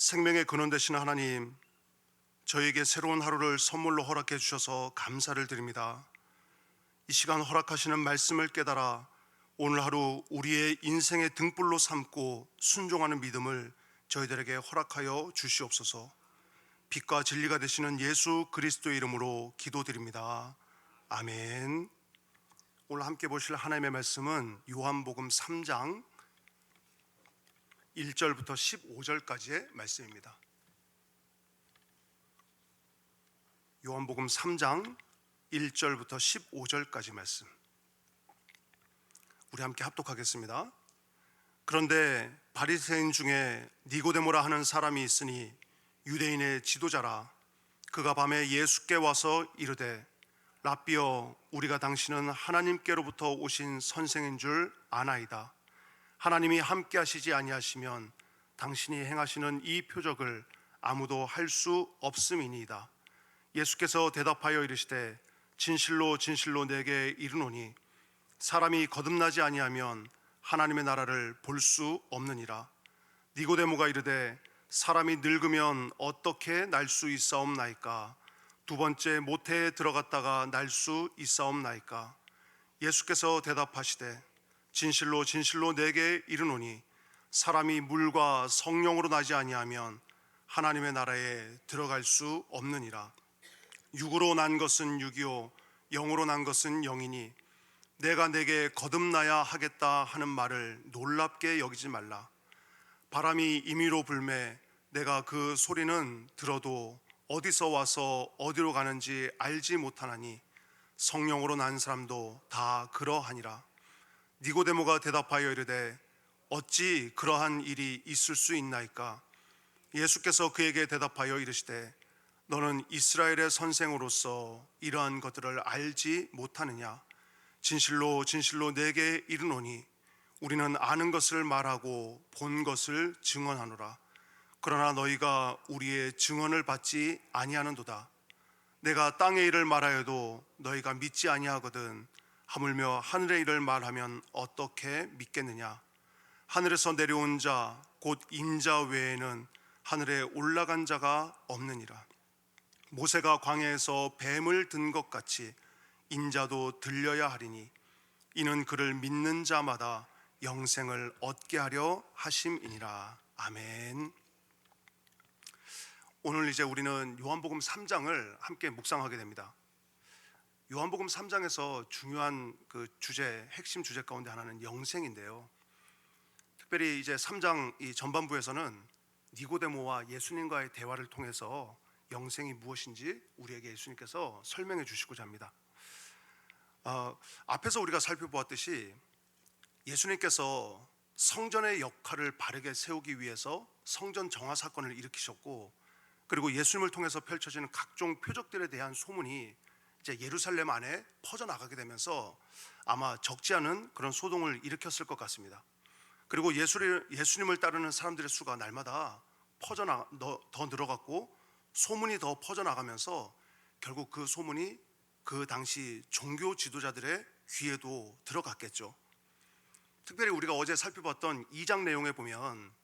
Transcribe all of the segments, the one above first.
생명의 근원 되시는 하나님, 저에게 새로운 하루를 선물로 허락해 주셔서 감사를 드립니다. 이 시간 허락하시는 말씀을 깨달아 오늘 하루 우리의 인생의 등불로 삼고 순종하는 믿음을 저희들에게 허락하여 주시옵소서. 빛과 진리가 되시는 예수 그리스도의 이름으로 기도드립니다. 아멘. 오늘 함께 보실 하나님의 말씀은 요한복음 3장 1절부터 15절까지의 말씀입니다. 요한복음 3장 1절부터 15절까지 말씀, 우리 함께 합독하겠습니다. 그런데 바리새인 중에 니고데모라 하는 사람이 있으니 유대인의 지도자라. 그가 밤에 예수께 와서 이르되, 랍비여, 우리가 당신은 하나님께로부터 오신 선생인 줄 아나이다. 하나님이 함께 하시지 아니하시면 당신이 행하시는 이 표적을 아무도 할 수 없음이니이다. 예수께서 대답하여 이르시되, 진실로 진실로 내게 이르노니 사람이 거듭나지 아니하면 하나님의 나라를 볼 수 없느니라. 니고데모가 이르되, 사람이 늙으면 어떻게 날 수 있사옵나이까? 두 번째 모태에 들어갔다가 날 수 있사옵나이까? 예수께서 대답하시되, 진실로 진실로 내게 이르노니 사람이 물과 성령으로 나지 아니하면 하나님의 나라에 들어갈 수 없느니라. 육으로 난 것은 육이요 영으로 난 것은 영이니 내가 내게 거듭나야 하겠다 하는 말을 놀랍게 여기지 말라. 바람이 임의로 불매 내가 그 소리는 들어도 어디서 와서 어디로 가는지 알지 못하나니 성령으로 난 사람도 다 그러하니라. 니고데모가 대답하여 이르되, 어찌 그러한 일이 있을 수 있나이까? 예수께서 그에게 대답하여 이르시되, 너는 이스라엘의 선생으로서 이러한 것들을 알지 못하느냐? 진실로 진실로 내게 이르노니 우리는 아는 것을 말하고 본 것을 증언하노라. 그러나 너희가 우리의 증언을 받지 아니하는도다. 내가 땅의 일을 말하여도 너희가 믿지 아니하거든 하물며 하늘의 일을 말하면 어떻게 믿겠느냐? 하늘에서 내려온 자 곧 인자 외에는 하늘에 올라간 자가 없느니라. 모세가 광야에서 뱀을 든 것 같이 인자도 들려야 하리니 이는 그를 믿는 자마다 영생을 얻게 하려 하심이니라. 아멘. 오늘 이제 우리는 요한복음 3장을 함께 묵상하게 됩니다. 요한복음 3장에서 중요한 그 주제, 핵심 주제 가운데 하나는 영생인데요. 특별히 이제 3장 이 전반부에서는 니고데모와 예수님과의 대화를 통해서 영생이 무엇인지 우리에게 예수님께서 설명해 주시고자 합니다. 앞에서 우리가 살펴보았듯이 예수님께서 성전의 역할을 바르게 세우기 위해서 성전 정화 사건을 일으키셨고, 그리고 예수님을 통해서 펼쳐지는 각종 표적들에 대한 소문이 이제 예루살렘 안에 퍼져나가게 되면서 아마 적지 않은 그런 소동을 일으켰을 것 같습니다. 그리고 예수님을 따르는 사람들의 수가 날마다 더 늘어갔고 소문이 더 퍼져나가면서 결국 그 소문이 그 당시 종교 지도자들의 귀에도 들어갔겠죠. 특별히 우리가 어제 살펴봤던 2장 내용에 보면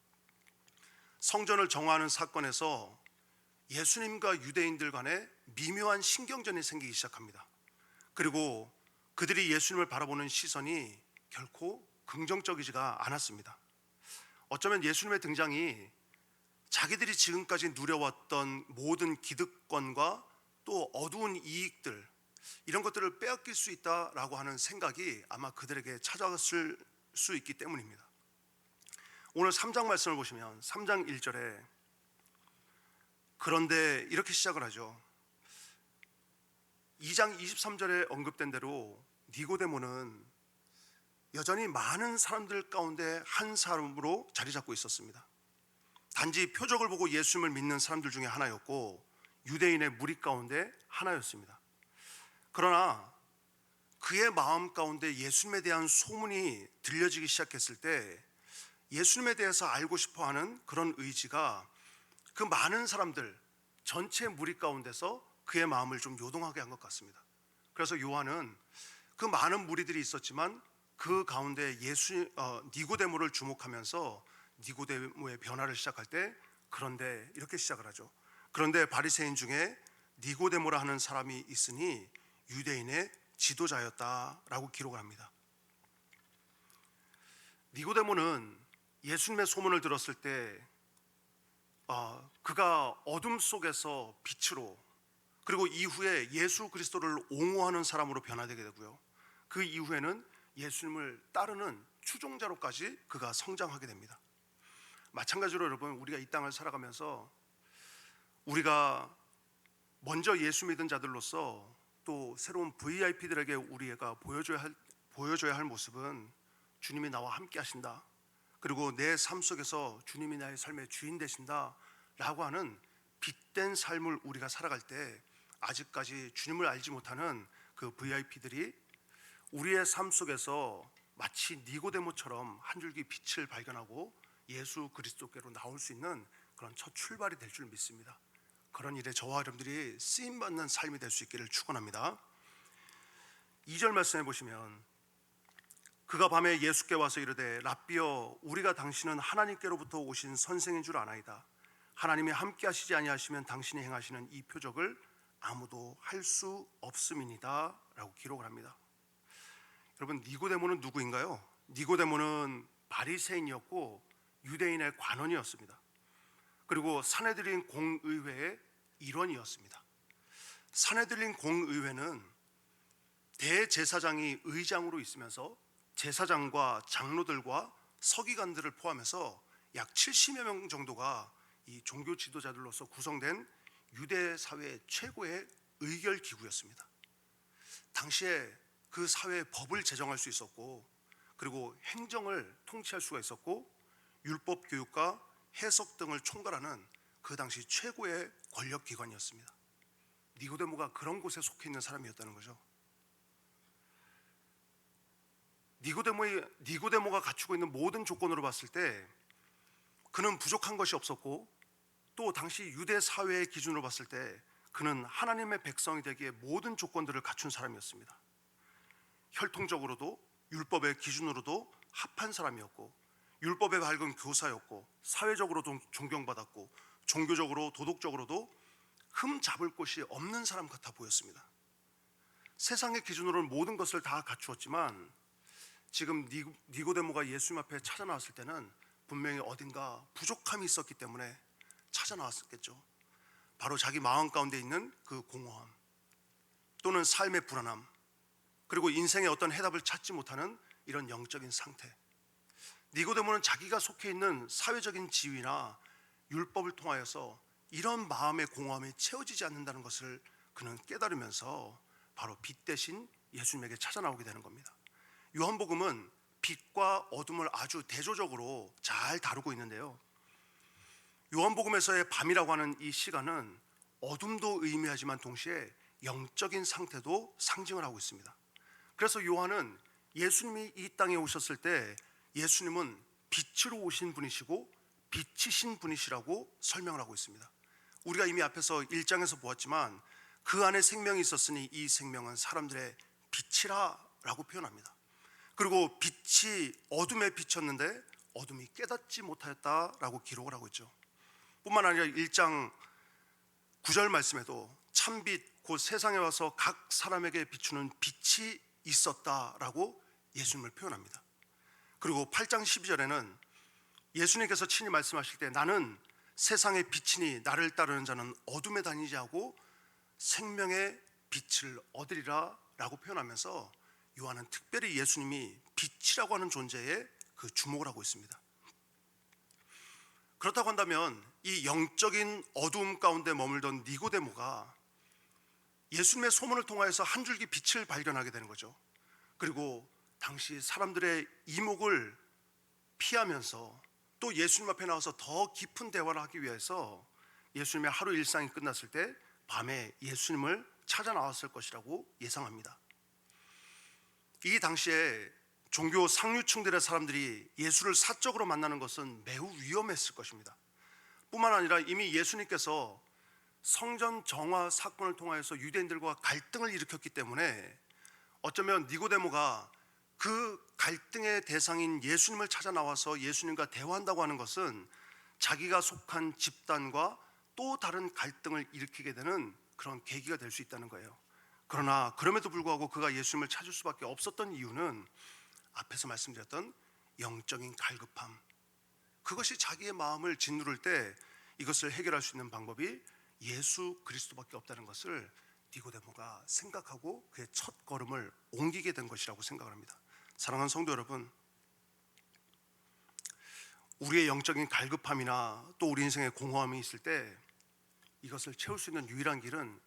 성전을 정화하는 사건에서 예수님과 유대인들 간에 미묘한 신경전이 생기기 시작합니다. 그리고 그들이 예수님을 바라보는 시선이 결코 긍정적이지가 않았습니다. 어쩌면 예수님의 등장이 자기들이 지금까지 누려왔던 모든 기득권과 또 어두운 이익들, 이런 것들을 빼앗길 수 있다라고 하는 생각이 아마 그들에게 찾아왔을 수 있기 때문입니다. 오늘 3장 말씀을 보시면 3장 1절에 그런데 이렇게 시작을 하죠. 2장 23절에 언급된 대로 니고데모는 여전히 많은 사람들 가운데 한 사람으로 자리 잡고 있었습니다. 단지 표적을 보고 예수님을 믿는 사람들 중에 하나였고 유대인의 무리 가운데 하나였습니다. 그러나 그의 마음 가운데 예수님에 대한 소문이 들려지기 시작했을 때 예수님에 대해서 알고 싶어하는 그런 의지가 그 많은 사람들 전체 무리 가운데서 그의 마음을 좀 요동하게 한 것 같습니다. 그래서 요한은 그 많은 무리들이 있었지만 그 가운데 니고데모를 주목하면서 니고데모의 변화를 시작할 때 그런데 이렇게 시작을 하죠. 그런데 바리새인 중에 니고데모라 하는 사람이 있으니 유대인의 지도자였다라고 기록을 합니다. 니고데모는 예수님의 소문을 들었을 때 그가 어둠 속에서 빛으로, 그리고 이후에 예수 그리스도를 옹호하는 사람으로 변화되게 되고요. 그 이후에는 예수님을 따르는 추종자로까지 그가 성장하게 됩니다. 마찬가지로 여러분, 우리가 이 땅을 살아가면서 우리가 먼저 예수 믿은 자들로서 또 새로운 VIP들에게 우리가 보여줘야 할 모습은 주님이 나와 함께 하신다, 그리고 내 삶 속에서 주님이 나의 삶의 주인 되신다 라고 하는 빛된 삶을 우리가 살아갈 때, 아직까지 주님을 알지 못하는 그 VIP들이 우리의 삶 속에서 마치 니고데모처럼 한 줄기 빛을 발견하고 예수 그리스도께로 나올 수 있는 그런 첫 출발이 될 줄 믿습니다. 그런 일에 저와 여러분들이 쓰임받는 삶이 될 수 있기를 축원합니다. 2절 말씀해 보시면, 그가 밤에 예수께 와서 이르되 랍비여, 우리가 당신은 하나님께로부터 오신 선생인 줄 아나이다. 하나님이 함께 하시지 아니하시면 당신이 행하시는 이 표적을 아무도 할 수 없음이니이다 라고 기록을 합니다. 여러분, 니고데모는 누구인가요? 니고데모는 바리새인이었고 유대인의 관원이었습니다. 그리고 사내들인 공의회의 일원이었습니다. 사내들인 공의회는 대제사장이 의장으로 있으면서 제사장과 장로들과 서기관들을 포함해서 약 70여 명 정도가 이 종교 지도자들로서 구성된 유대 사회의 최고의 의결 기구였습니다. 당시에 그 사회의 법을 제정할 수 있었고, 그리고 행정을 통치할 수가 있었고, 율법 교육과 해석 등을 총괄하는 그 당시 최고의 권력 기관이었습니다. 니고데모가 그런 곳에 속해 있는 사람이었다는 거죠. 니고데모가 갖추고 있는 모든 조건으로 봤을 때 그는 부족한 것이 없었고, 또 당시 유대 사회의 기준으로 봤을 때 그는 하나님의 백성이 되기에 모든 조건들을 갖춘 사람이었습니다. 혈통적으로도 율법의 기준으로도 합한 사람이었고, 율법에 밝은 교사였고, 사회적으로도 존경받았고, 종교적으로 도덕적으로도 흠 잡을 곳이 없는 사람 같아 보였습니다. 세상의 기준으로는 모든 것을 다 갖추었지만 지금 니고데모가 예수님 앞에 찾아 나왔을 때는 분명히 어딘가 부족함이 있었기 때문에 찾아 나왔었겠죠. 바로 자기 마음 가운데 있는 그 공허함, 또는 삶의 불안함, 그리고 인생의 어떤 해답을 찾지 못하는 이런 영적인 상태. 니고데모는 자기가 속해 있는 사회적인 지위나 율법을 통하여서 이런 마음의 공허함이 채워지지 않는다는 것을 그는 깨달으면서 바로 빛 대신 예수님에게 찾아 나오게 되는 겁니다. 요한복음은 빛과 어둠을 아주 대조적으로 잘 다루고 있는데요, 요한복음에서의 밤이라고 하는 이 시간은 어둠도 의미하지만 동시에 영적인 상태도 상징을 하고 있습니다. 그래서 요한은 예수님이 이 땅에 오셨을 때 예수님은 빛으로 오신 분이시고 빛이신 분이시라고 설명을 하고 있습니다. 우리가 이미 앞에서 1장에서 보았지만 그 안에 생명이 있었으니 이 생명은 사람들의 빛이라 라고 표현합니다. 그리고 빛이 어둠에 비쳤는데 어둠이 깨닫지 못하였다라고 기록을 하고 있죠. 뿐만 아니라 1장 9절 말씀에도 참빛 곧 세상에 와서 각 사람에게 비추는 빛이 있었다라고 예수님을 표현합니다. 그리고 8장 12절에는 예수님께서 친히 말씀하실 때 나는 세상의 빛이니 나를 따르는 자는 어둠에 다니지 않고 생명의 빛을 얻으리라 라고 표현하면서 요한은 특별히 예수님이 빛이라고 하는 존재에 그 주목을 하고 있습니다. 그렇다고 한다면 이 영적인 어두움 가운데 머물던 니고데모가 예수님의 소문을 통하여서 한 줄기 빛을 발견하게 되는 거죠. 그리고 당시 사람들의 이목을 피하면서 또 예수님 앞에 나와서 더 깊은 대화를 하기 위해서 예수님의 하루 일상이 끝났을 때 밤에 예수님을 찾아 나왔을 것이라고 예상합니다. 이 당시에 종교 상류층들의 사람들이 예수를 사적으로 만나는 것은 매우 위험했을 것입니다. 뿐만 아니라 이미 예수님께서 성전 정화 사건을 통하여서 유대인들과 갈등을 일으켰기 때문에 어쩌면 니고데모가 그 갈등의 대상인 예수님을 찾아 나와서 예수님과 대화한다고 하는 것은 자기가 속한 집단과 또 다른 갈등을 일으키게 되는 그런 계기가 될 수 있다는 거예요. 그러나 그럼에도 불구하고 그가 예수님을 찾을 수밖에 없었던 이유는 앞에서 말씀드렸던 영적인 갈급함, 그것이 자기의 마음을 짓누를 때 이것을 해결할 수 있는 방법이 예수 그리스도밖에 없다는 것을 니고데모가 생각하고 그의 첫 걸음을 옮기게 된 것이라고 생각을 합니다. 사랑하는 성도 여러분, 우리의 영적인 갈급함이나 또 우리 인생의 공허함이 있을 때 이것을 채울 수 있는 유일한 길은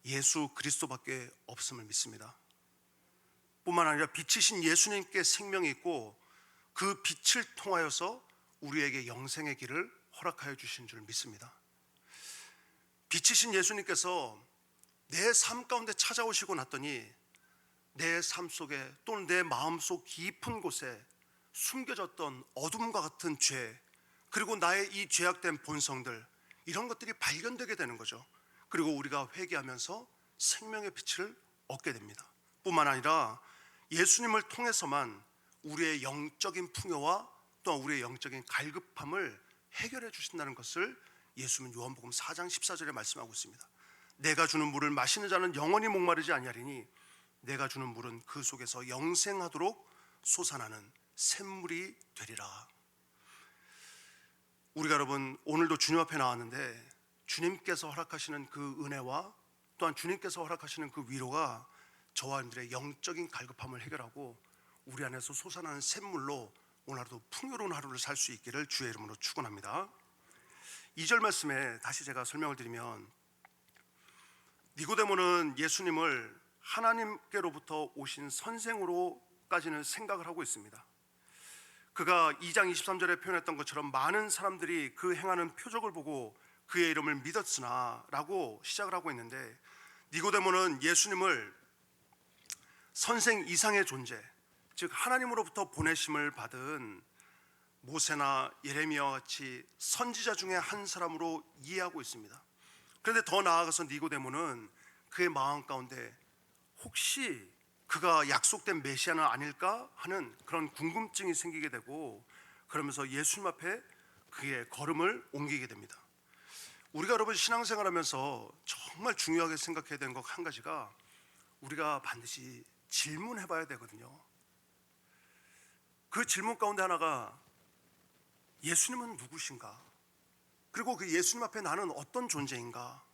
예수 그리스도밖에 없음을 믿습니다. 뿐만 아니라 빛이신 예수님께 생명이 있고 그 빛을 통하여서 우리에게 영생의 길을 허락하여 주신 줄 믿습니다. 빛이신 예수님께서 내 삶 가운데 찾아오시고 났더니 내 삶 속에 또는 내 마음속 깊은 곳에 숨겨졌던 어둠과 같은 죄, 그리고 나의 이 죄악된 본성들, 이런 것들이 발견되게 되는 거죠. 그리고 우리가 회개하면서 생명의 빛을 얻게 됩니다. 뿐만 아니라 예수님을 통해서만 우리의 영적인 풍요와 또한 우리의 영적인 갈급함을 해결해 주신다는 것을 예수님은 요한복음 4장 14절에 말씀하고 있습니다. 내가 주는 물을 마시는 자는 영원히 목마르지 아니하리니 내가 주는 물은 그 속에서 영생하도록 솟아나는 샘물이 되리라. 우리가 여러분 오늘도 주님 앞에 나왔는데 주님께서 허락하시는 그 은혜와 또한 주님께서 허락하시는 그 위로가 저와 여러분들의 영적인 갈급함을 해결하고 우리 안에서 솟아나는 샘물로 오늘 하루도 풍요로운 하루를 살 수 있기를 주의 이름으로 축원합니다. 2절 말씀에 다시 제가 설명을 드리면, 니고데모는 예수님을 하나님께로부터 오신 선생으로까지는 생각을 하고 있습니다. 그가 2장 23절에 표현했던 것처럼 많은 사람들이 그 행하는 표적을 보고 그의 이름을 믿었으나 라고 시작을 하고 있는데, 니고데모는 예수님을 선생 이상의 존재, 즉 하나님으로부터 보내심을 받은 모세나 예레미야와 같이 선지자 중에 한 사람으로 이해하고 있습니다. 그런데 더 나아가서 니고데모는 그의 마음 가운데 혹시 그가 약속된 메시아는 아닐까 하는 그런 궁금증이 생기게 되고, 그러면서 예수님 앞에 그의 걸음을 옮기게 됩니다. 우리가 여러분 신앙생활하면서 정말 중요하게 생각해야 되는 것 한 가지가, 우리가 반드시 질문해 봐야 되거든요. 그 질문 가운데 하나가 예수님은 누구신가? 그리고 그 예수님 앞에 나는 어떤 존재인가?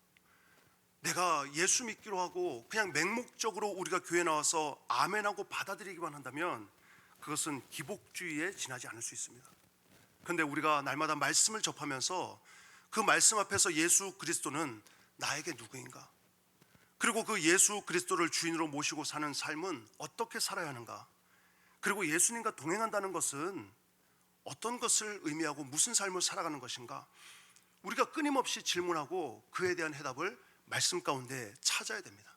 내가 예수 믿기로 하고 그냥 맹목적으로 우리가 교회 나와서 아멘하고 받아들이기만 한다면 그것은 기복주의에 지나지 않을 수 있습니다. 그런데 우리가 날마다 말씀을 접하면서 그 말씀 앞에서 예수 그리스도는 나에게 누구인가? 그리고 그 예수 그리스도를 주인으로 모시고 사는 삶은 어떻게 살아야 하는가? 그리고 예수님과 동행한다는 것은 어떤 것을 의미하고 무슨 삶을 살아가는 것인가? 우리가 끊임없이 질문하고 그에 대한 해답을 말씀 가운데 찾아야 됩니다.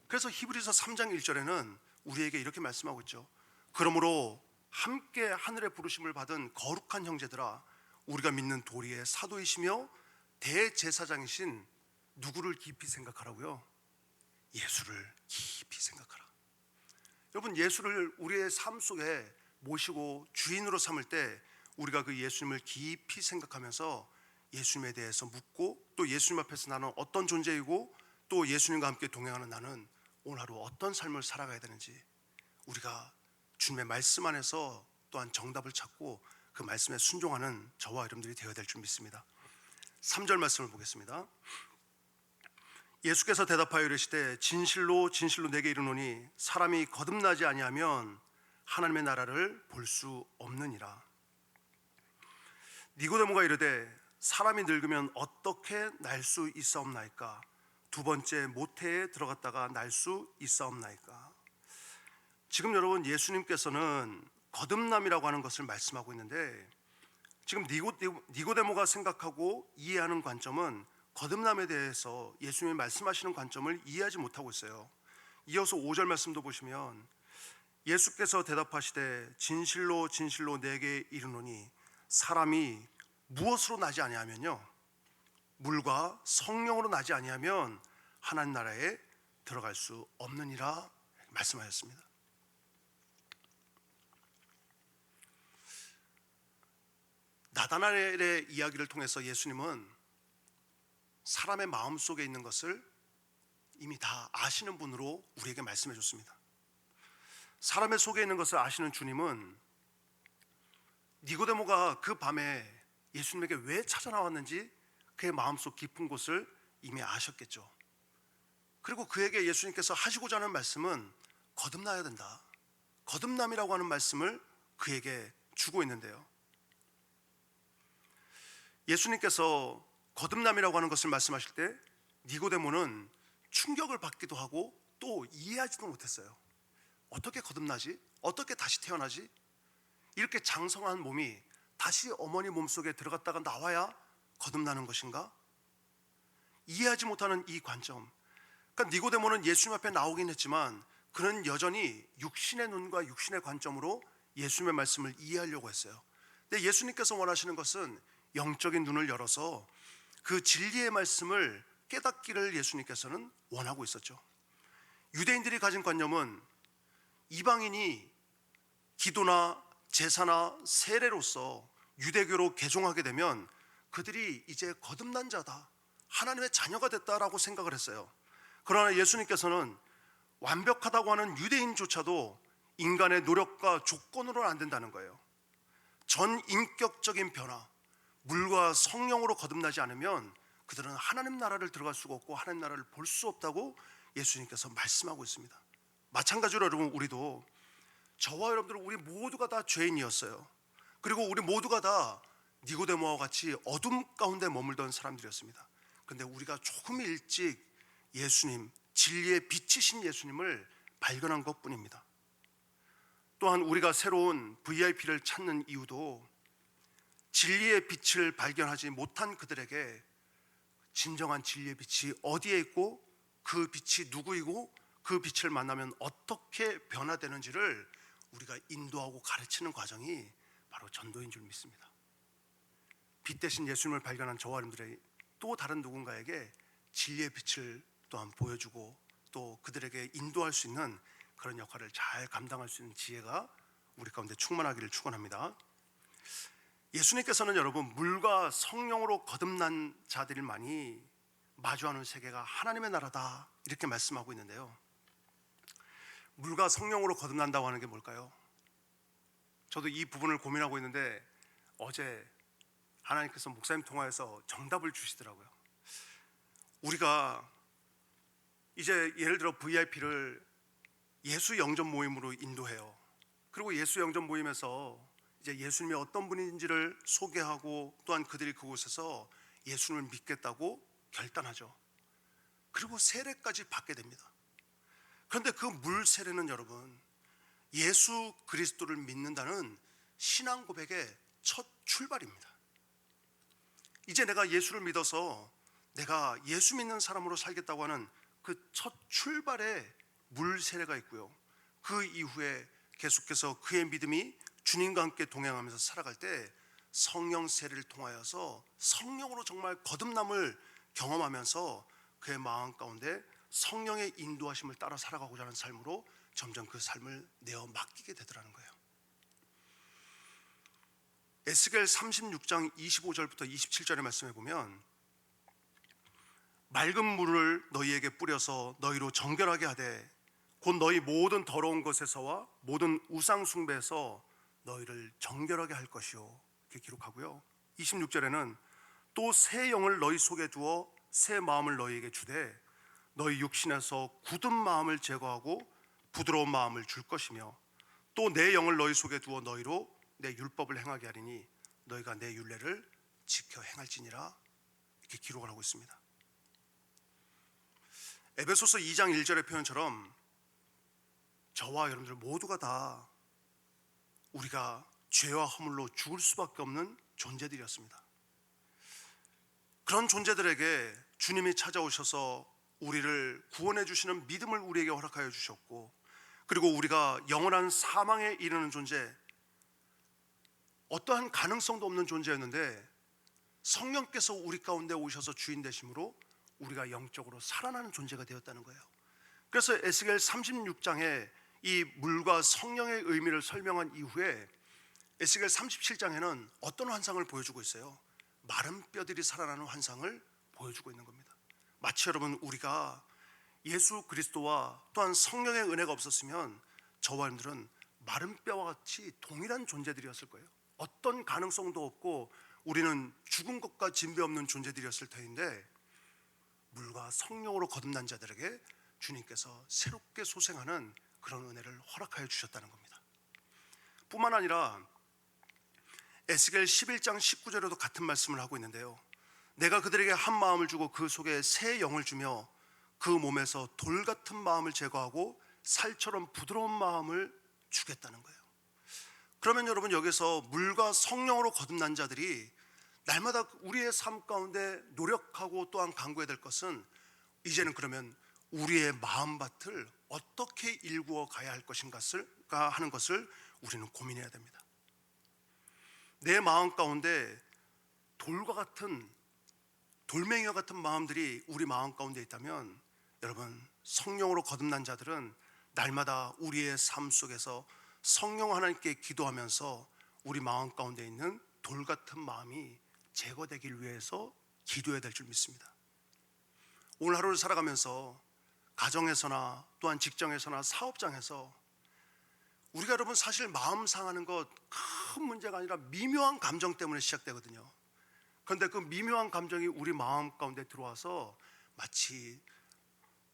그래서 히브리서 3장 1절에는 우리에게 이렇게 말씀하고 있죠. 그러므로 함께 하늘의 부르심을 받은 거룩한 형제들아, 우리가 믿는 도리의 사도이시며 대제사장이신 누구를 깊이 생각하라고요? 예수를 깊이 생각하라. 여러분, 예수를 우리의 삶 속에 모시고 주인으로 삼을 때 우리가 그 예수님을 깊이 생각하면서 예수님에 대해서 묻고, 또 예수님 앞에서 나는 어떤 존재이고 또 예수님과 함께 동행하는 나는 오늘 하루 어떤 삶을 살아가야 되는지, 우리가 주님의 말씀 안에서 또한 정답을 찾고 그 말씀에 순종하는 저와 여러분들이 되어야 될 줄 믿습니다. 3절 말씀을 보겠습니다. 예수께서 대답하여 이르시되 진실로 진실로 내게 이르노니 사람이 거듭나지 아니하면 하나님의 나라를 볼 수 없느니라. 니고데모가 이르되 사람이 늙으면 어떻게 날 수 있사옵나이까? 두 번째 모태에 들어갔다가 날 수 있사옵나이까? 지금 여러분, 예수님께서는 거듭남이라고 하는 것을 말씀하고 있는데, 지금 니고데모가 생각하고 이해하는 관점은 거듭남에 대해서 예수님이 말씀하시는 관점을 이해하지 못하고 있어요. 이어서 5절 말씀도 보시면, 예수께서 대답하시되 진실로 진실로 내게 이르노니 사람이 무엇으로 나지 아니하면요, 물과 성령으로 나지 아니하면 하나님 나라에 들어갈 수 없느니라 말씀하셨습니다. 나다나엘의 이야기를 통해서 예수님은 사람의 마음 속에 있는 것을 이미 다 아시는 분으로 우리에게 말씀해 줬습니다. 사람의 속에 있는 것을 아시는 주님은 니고데모가 그 밤에 예수님에게 왜 찾아 나왔는지 그의 마음속 깊은 곳을 이미 아셨겠죠. 그리고 그에게 예수님께서 하시고자 하는 말씀은 거듭나야 된다, 거듭남이라고 하는 말씀을 그에게 주고 있는데요, 예수님께서 거듭남이라고 하는 것을 말씀하실 때 니고데모는 충격을 받기도 하고 또 이해하지도 못했어요. 어떻게 거듭나지? 어떻게 다시 태어나지? 이렇게 장성한 몸이 다시 어머니 몸속에 들어갔다가 나와야 거듭나는 것인가? 이해하지 못하는 이 관점. 그러니까 니고데모는 예수님 앞에 나오긴 했지만 그는 여전히 육신의 눈과 육신의 관점으로 예수님의 말씀을 이해하려고 했어요. 근데 예수님께서 원하시는 것은 영적인 눈을 열어서 그 진리의 말씀을 깨닫기를 예수님께서는 원하고 있었죠. 유대인들이 가진 관념은 이방인이 기도나 제사나 세례로서 유대교로 개종하게 되면 그들이 이제 거듭난 자다, 하나님의 자녀가 됐다라고 생각을 했어요. 그러나 예수님께서는 완벽하다고 하는 유대인조차도 인간의 노력과 조건으로는 안 된다는 거예요. 전 인격적인 변화, 물과 성령으로 거듭나지 않으면 그들은 하나님 나라를 들어갈 수가 없고 하나님 나라를 볼 수 없다고 예수님께서 말씀하고 있습니다. 마찬가지로 여러분, 우리도, 저와 여러분들, 우리 모두가 다 죄인이었어요. 그리고 우리 모두가 다 니고데모와 같이 어둠 가운데 머물던 사람들이었습니다. 그런데 우리가 조금 일찍 예수님, 진리의 빛이신 예수님을 발견한 것뿐입니다. 또한 우리가 새로운 VIP를 찾는 이유도 진리의 빛을 발견하지 못한 그들에게 진정한 진리의 빛이 어디에 있고 그 빛이 누구이고 그 빛을 만나면 어떻게 변화되는지를 우리가 인도하고 가르치는 과정이 바로 전도인 줄 믿습니다. 빛 대신 예수님을 발견한 저와 여러분들의 또 다른 누군가에게 진리의 빛을 또한 보여주고 또 그들에게 인도할 수 있는 그런 역할을 잘 감당할 수 있는 지혜가 우리 가운데 충만하기를 축원합니다. 예수님께서는 여러분, 물과 성령으로 거듭난 자들만이 마주하는 세계가 하나님의 나라다, 이렇게 말씀하고 있는데요, 물과 성령으로 거듭난다고 하는 게 뭘까요? 저도 이 부분을 고민하고 있는데 어제 하나님께서 목사님 통화해서 정답을 주시더라고요. 우리가 이제 예를 들어 VIP를 예수 영접 모임으로 인도해요. 그리고 예수 영접 모임에서 이제 예수님이 어떤 분인지를 소개하고 또한 그들이 그곳에서 예수님을 믿겠다고 결단하죠. 그리고 세례까지 받게 됩니다. 그런데 그 물 세례는 여러분, 예수 그리스도를 믿는다는 신앙 고백의 첫 출발입니다. 이제 내가 예수를 믿어서 내가 예수 믿는 사람으로 살겠다고 하는 그 첫 출발에 물 세례가 있고요, 그 이후에 계속해서 그의 믿음이 주님과 함께 동행하면서 살아갈 때 성령 세례를 통하여서 성령으로 정말 거듭남을 경험하면서 그의 마음 가운데 성령의 인도하심을 따라 살아가고자 하는 삶으로 점점 그 삶을 내어 맡기게 되더라는 거예요. 에스겔 36장 25절부터 27절의 말씀에 보면, 맑은 물을 너희에게 뿌려서 너희로 정결하게 하되 곧 너희 모든 더러운 것에서와 모든 우상 숭배에서 너희를 정결하게 할 것이요, 이렇게 기록하고요, 26절에는 또 새 영을 너희 속에 두어 새 마음을 너희에게 주되 너희 육신에서 굳은 마음을 제거하고 부드러운 마음을 줄 것이며 또 내 영을 너희 속에 두어 너희로 내 율법을 행하게 하리니 너희가 내 율례를 지켜 행할지니라, 이렇게 기록을 하고 있습니다. 에베소서 2장 1절의 표현처럼 저와 여러분들 모두가 다 우리가 죄와 허물로 죽을 수밖에 없는 존재들이었습니다. 그런 존재들에게 주님이 찾아오셔서 우리를 구원해 주시는 믿음을 우리에게 허락하여 주셨고, 그리고 우리가 영원한 사망에 이르는 존재, 어떠한 가능성도 없는 존재였는데 성령께서 우리 가운데 오셔서 주인 되심으로 우리가 영적으로 살아나는 존재가 되었다는 거예요. 그래서 에스겔 36장에 이 물과 성령의 의미를 설명한 이후에 에스겔 37장에는 어떤 환상을 보여주고 있어요? 마른 뼈들이 살아나는 환상을 보여주고 있는 겁니다. 마치 여러분, 우리가 예수 그리스도와 또한 성령의 은혜가 없었으면 저와 여러분들은 마른 뼈와 같이 동일한 존재들이었을 거예요. 어떤 가능성도 없고 우리는 죽은 것과 진배 없는 존재들이었을 터인데, 물과 성령으로 거듭난 자들에게 주님께서 새롭게 소생하는 그런 은혜를 허락하여 주셨다는 겁니다. 뿐만 아니라 에스겔 11장 19절에도 같은 말씀을 하고 있는데요, 내가 그들에게 한 마음을 주고 그 속에 새 영을 주며 그 몸에서 돌 같은 마음을 제거하고 살처럼 부드러운 마음을 주겠다는 거예요. 그러면 여러분, 여기서 물과 성령으로 거듭난 자들이 날마다 우리의 삶 가운데 노력하고 또한 강구해야 될 것은, 이제는 그러면 우리의 마음밭을 어떻게 일구어 가야 할 것인가 하는 것을 우리는 고민해야 됩니다. 내 마음 가운데 돌과 같은, 돌멩이와 같은 마음들이 우리 마음 가운데 있다면, 여러분, 성령으로 거듭난 자들은 날마다 우리의 삶 속에서 성령 하나님께 기도하면서 우리 마음 가운데 있는 돌 같은 마음이 제거되길 위해서 기도해야 될 줄 믿습니다. 오늘 하루를 살아가면서 가정에서나 또한 직장에서나 사업장에서 우리가 여러분 사실 마음 상하는 것 큰 문제가 아니라 미묘한 감정 때문에 시작되거든요. 그런데 그 미묘한 감정이 우리 마음 가운데 들어와서 마치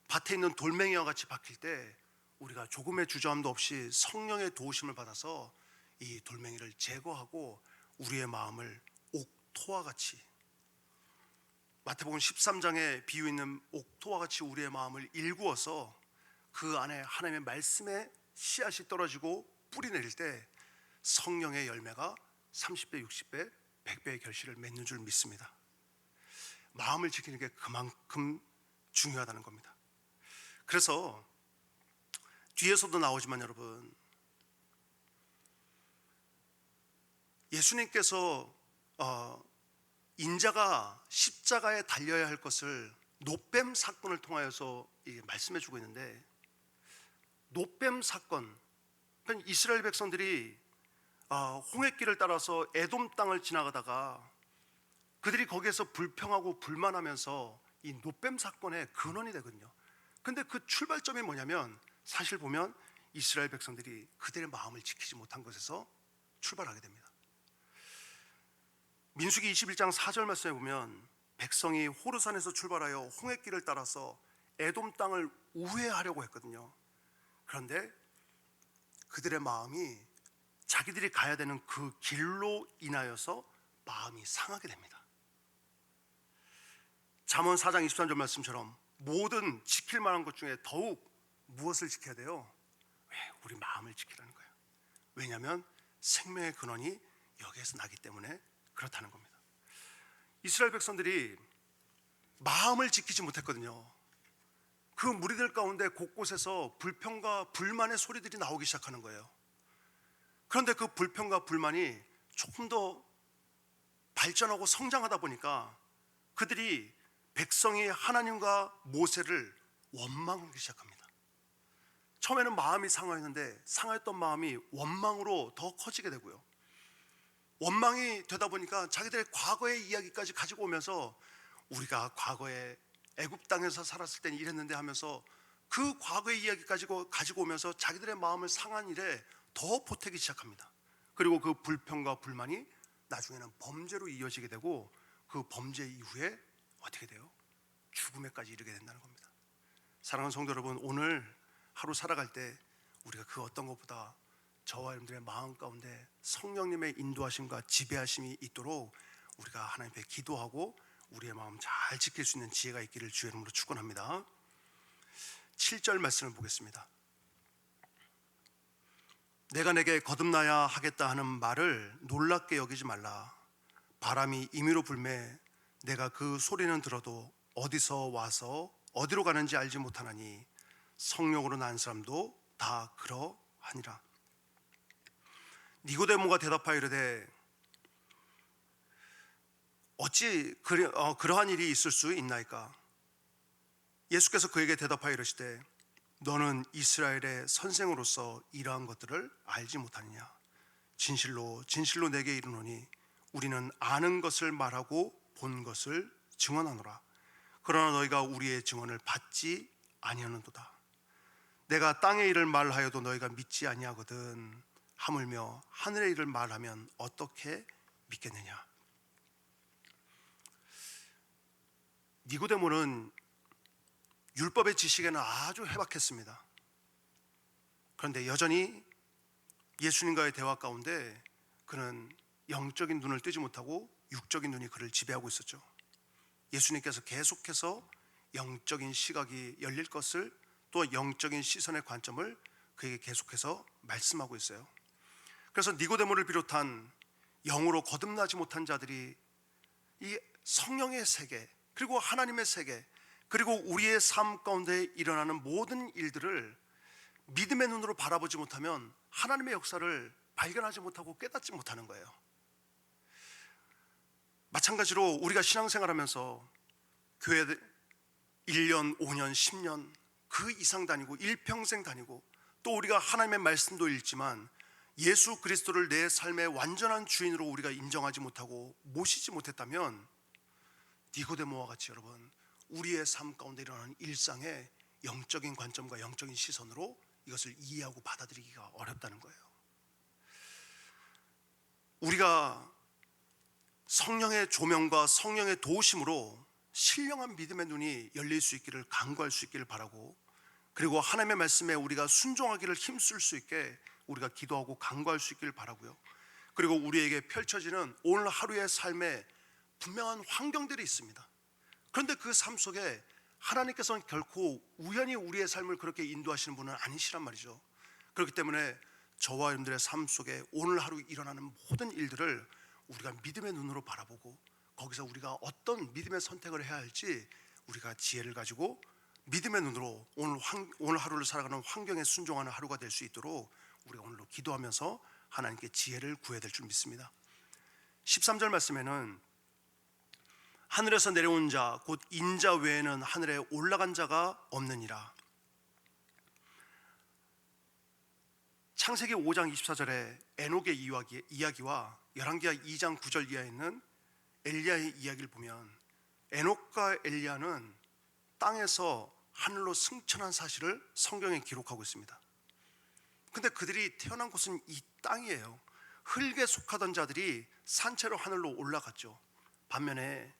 밭에 있는 돌멩이와 같이 박힐 때 우리가 조금의 주저함도 없이 성령의 도우심을 받아서 이 돌멩이를 제거하고 우리의 마음을 옥토와 같이, 마태복음 13장에 비유 있는 옥토와 같이 우리의 마음을 일구어서 그 안에 하나님의 말씀의 씨앗이 떨어지고 뿌리 내릴 때 성령의 열매가 30배, 60배, 100배의 결실을 맺는 줄 믿습니다. 마음을 지키는 게 그만큼 중요하다는 겁니다. 그래서 뒤에서도 나오지만 여러분, 예수님께서 인자가 십자가에 달려야 할 것을 노뱀 사건을 통하여서 말씀해 주고 있는데, 노뱀 사건, 그러니까 이스라엘 백성들이 홍해길을 따라서 에돔 땅을 지나가다가 그들이 거기에서 불평하고 불만하면서 이 노뱀 사건의 근원이 되거든요. 근데 그 출발점이 뭐냐면, 사실 보면 이스라엘 백성들이 그들의 마음을 지키지 못한 것에서 출발하게 됩니다. 민수기 21장 4절 말씀에 보면, 백성이 호르산에서 출발하여 홍해길을 따라서 에돔 땅을 우회하려고 했거든요. 그런데 그들의 마음이 자기들이 가야 되는 그 길로 인하여서 마음이 상하게 됩니다. 잠언 4장 23절 말씀처럼 모든 지킬 만한 것 중에 더욱 무엇을 지켜야 돼요? 왜? 우리 마음을 지키라는 거예요. 왜냐하면 생명의 근원이 여기에서 나기 때문에 그렇다는 겁니다. 이스라엘 백성들이 마음을 지키지 못했거든요. 그 무리들 가운데 곳곳에서 불평과 불만의 소리들이 나오기 시작하는 거예요. 그런데 그 불평과 불만이 조금 더 발전하고 성장하다 보니까 그들이 백성이 하나님과 모세를 원망하기 시작합니다. 처음에는 마음이 상하였는데 상하였던 마음이 원망으로 더 커지게 되고요. 원망이 되다 보니까 자기들의 과거의 이야기까지 가지고 오면서, 우리가 과거에 애굽 땅에서 살았을 땐 이랬는데 하면서 그 과거의 이야기까지 가지고 오면서 자기들의 마음을 상한 일에 더 보태기 시작합니다. 그리고 그 불평과 불만이 나중에는 범죄로 이어지게 되고, 그 범죄 이후에 어떻게 돼요? 죽음에까지 이르게 된다는 겁니다. 사랑하는 성도 여러분, 오늘 하루 살아갈 때 우리가 그 어떤 것보다 저와 여러분들의 마음 가운데 성령님의 인도하심과 지배하심이 있도록 우리가 하나님 앞에 기도하고 우리의 마음 잘 지킬 수 있는 지혜가 있기를 주의 이름으로 축원합니다. 7절 말씀을 보겠습니다. 내가 내게 거듭나야 하겠다 하는 말을 놀랍게 여기지 말라. 바람이 임의로 불매 내가 그 소리는 들어도 어디서 와서 어디로 가는지 알지 못하나니 성령으로 난 사람도 다 그러하니라. 니고데모가 대답하여 이르되 어찌 그러한 일이 있을 수 있나이까? 예수께서 그에게 대답하여 이르시되 너는 이스라엘의 선생으로서 이러한 것들을 알지 못하느냐? 진실로 진실로 내게 이르노니 우리는 아는 것을 말하고 본 것을 증언하노라. 그러나 너희가 우리의 증언을 받지 아니하는도다. 내가 땅의 일을 말하여도 너희가 믿지 아니하거든 하물며 하늘의 일을 말하면 어떻게 믿겠느냐. 니고데모는 율법의 지식에는 아주 해박했습니다. 그런데 여전히 예수님과의 대화 가운데 그는 영적인 눈을 뜨지 못하고 육적인 눈이 그를 지배하고 있었죠. 예수님께서 계속해서 영적인 시각이 열릴 것을, 또 영적인 시선의 관점을 그에게 계속해서 말씀하고 있어요. 그래서 니고데모를 비롯한 영으로 거듭나지 못한 자들이 이 성령의 세계, 그리고 하나님의 세계, 그리고 우리의 삶 가운데 일어나는 모든 일들을 믿음의 눈으로 바라보지 못하면 하나님의 역사를 발견하지 못하고 깨닫지 못하는 거예요. 마찬가지로 우리가 신앙생활하면서 교회 1년, 5년, 10년 그 이상 다니고 일평생 다니고, 또 우리가 하나님의 말씀도 읽지만 예수 그리스도를 내 삶의 완전한 주인으로 우리가 인정하지 못하고 모시지 못했다면 니고데모와 같이 여러분, 우리의 삶 가운데 일어나는 일상의 영적인 관점과 영적인 시선으로 이것을 이해하고 받아들이기가 어렵다는 거예요. 우리가 성령의 조명과 성령의 도우심으로 신령한 믿음의 눈이 열릴 수 있기를 간구할 수 있기를 바라고, 그리고 하나님의 말씀에 우리가 순종하기를 힘쓸 수 있게 우리가 기도하고 간구할 수 있기를 바라고요. 그리고 우리에게 펼쳐지는 오늘 하루의 삶에 분명한 환경들이 있습니다. 그런데 그 삶 속에 하나님께서는 결코 우연히 우리의 삶을 그렇게 인도하시는 분은 아니시란 말이죠. 그렇기 때문에 저와 여러분들의 삶 속에 오늘 하루 일어나는 모든 일들을 우리가 믿음의 눈으로 바라보고, 거기서 우리가 어떤 믿음의 선택을 해야 할지 우리가 지혜를 가지고 믿음의 눈으로 오늘 하루를 살아가는 환경에 순종하는 하루가 될 수 있도록 우리가 오늘도 기도하면서 하나님께 지혜를 구해야 될 줄 믿습니다. 13절 말씀에는 하늘에서 내려온 자 곧 인자 외에는 하늘에 올라간 자가 없느니라. 창세기 5장 24절에 에녹의 이야기와 열왕기하 2장 9절 이하에 있는 엘리야의 이야기를 보면 에녹과 엘리야는 땅에서 하늘로 승천한 사실을 성경에 기록하고 있습니다. 근데 그들이 태어난 곳은 이 땅이에요. 흙에 속하던 자들이 산채로 하늘로 올라갔죠. 반면에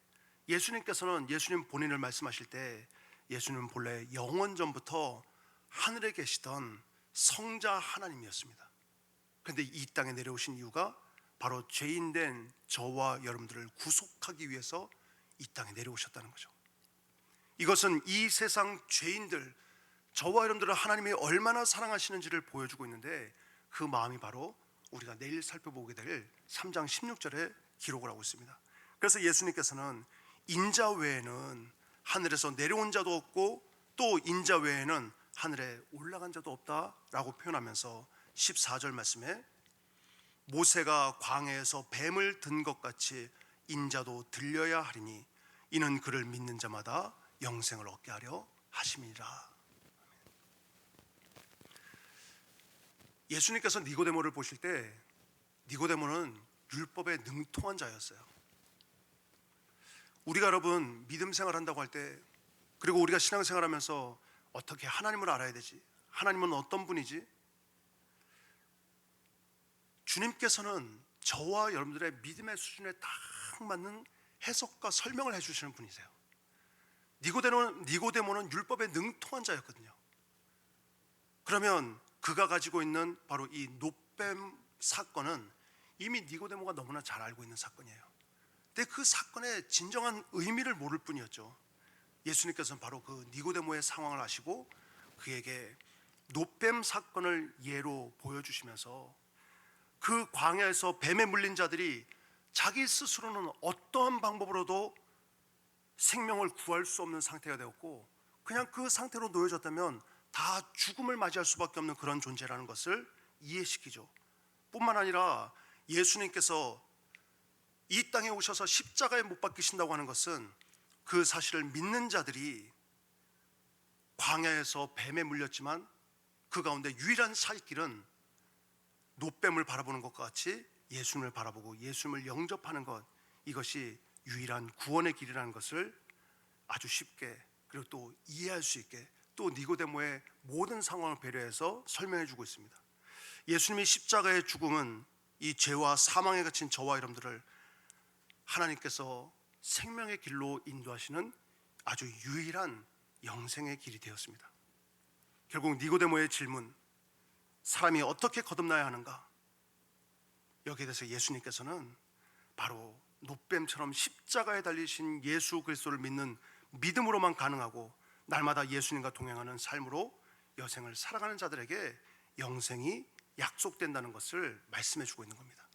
예수님께서는 예수님 본인을 말씀하실 때 예수님은 본래 영원전부터 하늘에 계시던 성자 하나님이었습니다. 그런데 이 땅에 내려오신 이유가 바로 죄인된 저와 여러분들을 구속하기 위해서 이 땅에 내려오셨다는 거죠. 이것은 이 세상 죄인들, 저와 여러분들을 하나님이 얼마나 사랑하시는지를 보여주고 있는데, 그 마음이 바로 우리가 내일 살펴보게 될 3장 16절에 기록을 하고 있습니다. 그래서 예수님께서는 인자 외에는 하늘에서 내려온 자도 없고 또 인자 외에는 하늘에 올라간 자도 없다라고 표현하면서 14절 말씀에 모세가 광야에서 뱀을 든 것 같이 인자도 들려야 하리니 이는 그를 믿는 자마다 영생을 얻게 하려 하심이라. 예수님께서 니고데모를 보실 때 니고데모는 율법에 능통한 자였어요. 우리가 여러분 믿음 생활한다고 할 때, 그리고 우리가 신앙생활하면서 어떻게 하나님을 알아야 되지? 하나님은 어떤 분이지? 주님께서는 저와 여러분들의 믿음의 수준에 딱 맞는 해석과 설명을 해주시는 분이세요. 니고데모는 율법에 능통한 자였거든요. 그러면 그가 가지고 있는 바로 이 노뱀 사건은 이미 니고데모가 너무나 잘 알고 있는 사건이에요. 근데 그 사건의 진정한 의미를 모를 뿐이었죠. 예수님께서는 바로 그 니고데모의 상황을 아시고 그에게 노뱀 사건을 예로 보여주시면서 그 광야에서 뱀에 물린 자들이 자기 스스로는 어떠한 방법으로도 생명을 구할 수 없는 상태가 되었고, 그냥 그 상태로 놓여졌다면 다 죽음을 맞이할 수밖에 없는 그런 존재라는 것을 이해시키죠. 뿐만 아니라 예수님께서 이 땅에 오셔서 십자가에 못 박히신다고 하는 것은 그 사실을 믿는 자들이 광야에서 뱀에 물렸지만 그 가운데 유일한 살 길은 노뱀을 바라보는 것과 같이 예수님을 바라보고 예수님을 영접하는 것, 이것이 유일한 구원의 길이라는 것을 아주 쉽게 그리고 또 이해할 수 있게 또 니고데모의 모든 상황을 배려해서 설명해 주고 있습니다. 예수님이 십자가의 죽음은 이 죄와 사망에 갇힌 저와 여러분들을 하나님께서 생명의 길로 인도하시는 아주 유일한 영생의 길이 되었습니다. 결국 니고데모의 질문, 사람이 어떻게 거듭나야 하는가? 여기에 대해서 예수님께서는 바로 노뱀처럼 십자가에 달리신 예수 그리스도를 믿는 믿음으로만 가능하고 날마다 예수님과 동행하는 삶으로 여생을 살아가는 자들에게 영생이 약속된다는 것을 말씀해 주고 있는 겁니다.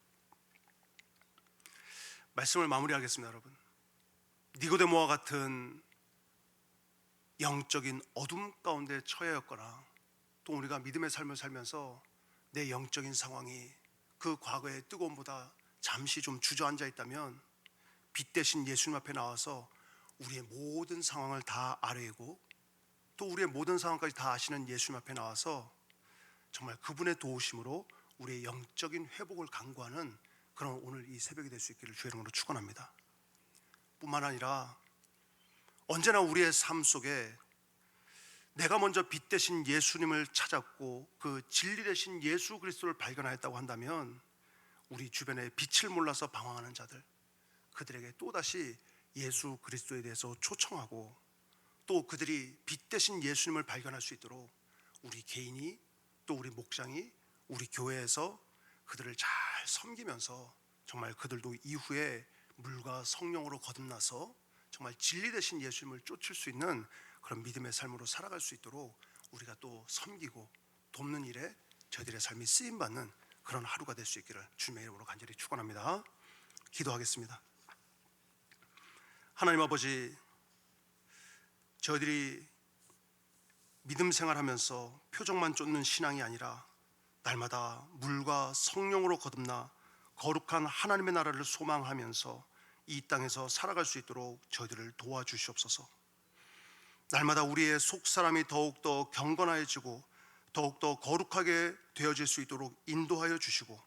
말씀을 마무리하겠습니다. 여러분, 니고데모와 같은 영적인 어둠 가운데 처해였거나 또 우리가 믿음의 삶을 살면서 내 영적인 상황이 그 과거의 뜨거움보다 잠시 좀 주저앉아 있다면 빛 대신 예수님 앞에 나와서 우리의 모든 상황을 다 아뢰고 또 우리의 모든 상황까지 다 아시는 예수님 앞에 나와서 정말 그분의 도우심으로 우리의 영적인 회복을 간구하는 그런 오늘 이 새벽이 될 수 있기를 주의 이름으로 축원합니다. 뿐만 아니라 언제나 우리의 삶 속에 내가 먼저 빛 대신 예수님을 찾았고 그 진리 대신 예수 그리스도를 발견하였다고 한다면 우리 주변에 빛을 몰라서 방황하는 자들, 그들에게 또다시 예수 그리스도에 대해서 초청하고 또 그들이 빛 대신 예수님을 발견할 수 있도록 우리 개인이 또 우리 목장이 우리 교회에서 그들을 잘 섬기면서 정말 그들도 이후에 물과 성령으로 거듭나서 정말 진리 대신 예수님을 쫓을 수 있는 그런 믿음의 삶으로 살아갈 수 있도록 우리가 또 섬기고 돕는 일에 저희들의 삶이 쓰임받는 그런 하루가 될 수 있기를 주님의 이름으로 간절히 축원합니다. 기도하겠습니다. 하나님 아버지, 저희들이 믿음 생활하면서 표적만 쫓는 신앙이 아니라 날마다 물과 성령으로 거듭나 거룩한 하나님의 나라를 소망하면서 이 땅에서 살아갈 수 있도록 저희들을 도와주시옵소서. 날마다 우리의 속사람이 더욱더 경건해지고 더욱더 거룩하게 되어질 수 있도록 인도하여 주시고,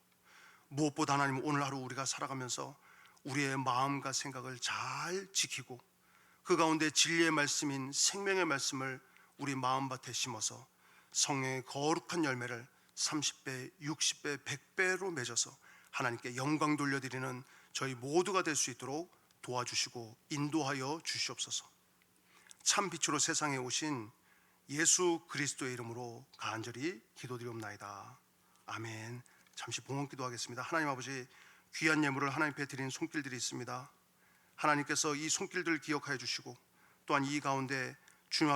무엇보다 하나님, 오늘 하루 우리가 살아가면서 우리의 마음과 생각을 잘 지키고 그 가운데 진리의 말씀인 생명의 말씀을 우리 마음밭에 심어서 성령의 거룩한 열매를 30배, 60배, 100배로 맺어서 하나님께 영광 돌려드리는 저희 모두가 될 수 있도록 도와주시고 인도하여 주시옵소서. 참 빛으로 세상에 오신 예수 그리스도의 이름으로 간절히 기도드리옵나이다. 아멘. 잠시 봉헌 기도하겠습니다. 하나님 아버지, 귀한 예물을 하나님 앞에 드린 손길들이 있습니다. 하나님께서 이 손길들을 기억하여 주시고 또한 이 가운데 주님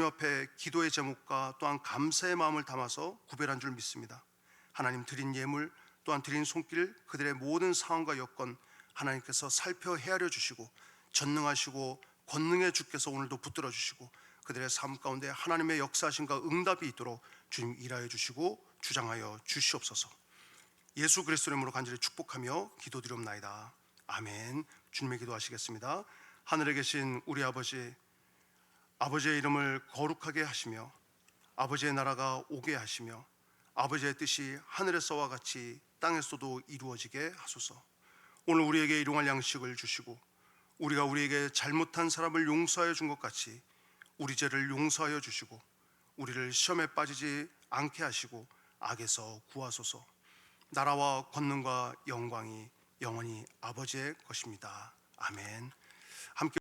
앞에 기도의 제목과 또한 감사의 마음을 담아서 구별한 줄 믿습니다. 하나님 드린 예물 또한 드린 손길, 그들의 모든 상황과 여건 하나님께서 살펴 헤아려 주시고 전능하시고 권능의 주께서 오늘도 붙들어 주시고 그들의 삶 가운데 하나님의 역사하심과 응답이 있도록 주님 일하여 주시고 주장하여 주시옵소서. 예수 그리스도의 이름으로 간절히 축복하며 기도드리옵나이다. 아멘. 주님의 기도하시겠습니다. 하늘에 계신 우리 아버지, 아버지의 이름을 거룩하게 하시며 아버지의 나라가 오게 하시며 아버지의 뜻이 하늘에서와 같이 땅에서도 이루어지게 하소서. 오늘 우리에게 일용할 양식을 주시고 우리가 우리에게 잘못한 사람을 용서하여 준 것 같이 우리 죄를 용서하여 주시고 우리를 시험에 빠지지 않게 하시고 악에서 구하소서. 나라와 권능과 영광이 영원히 아버지의 것입니다. 아멘.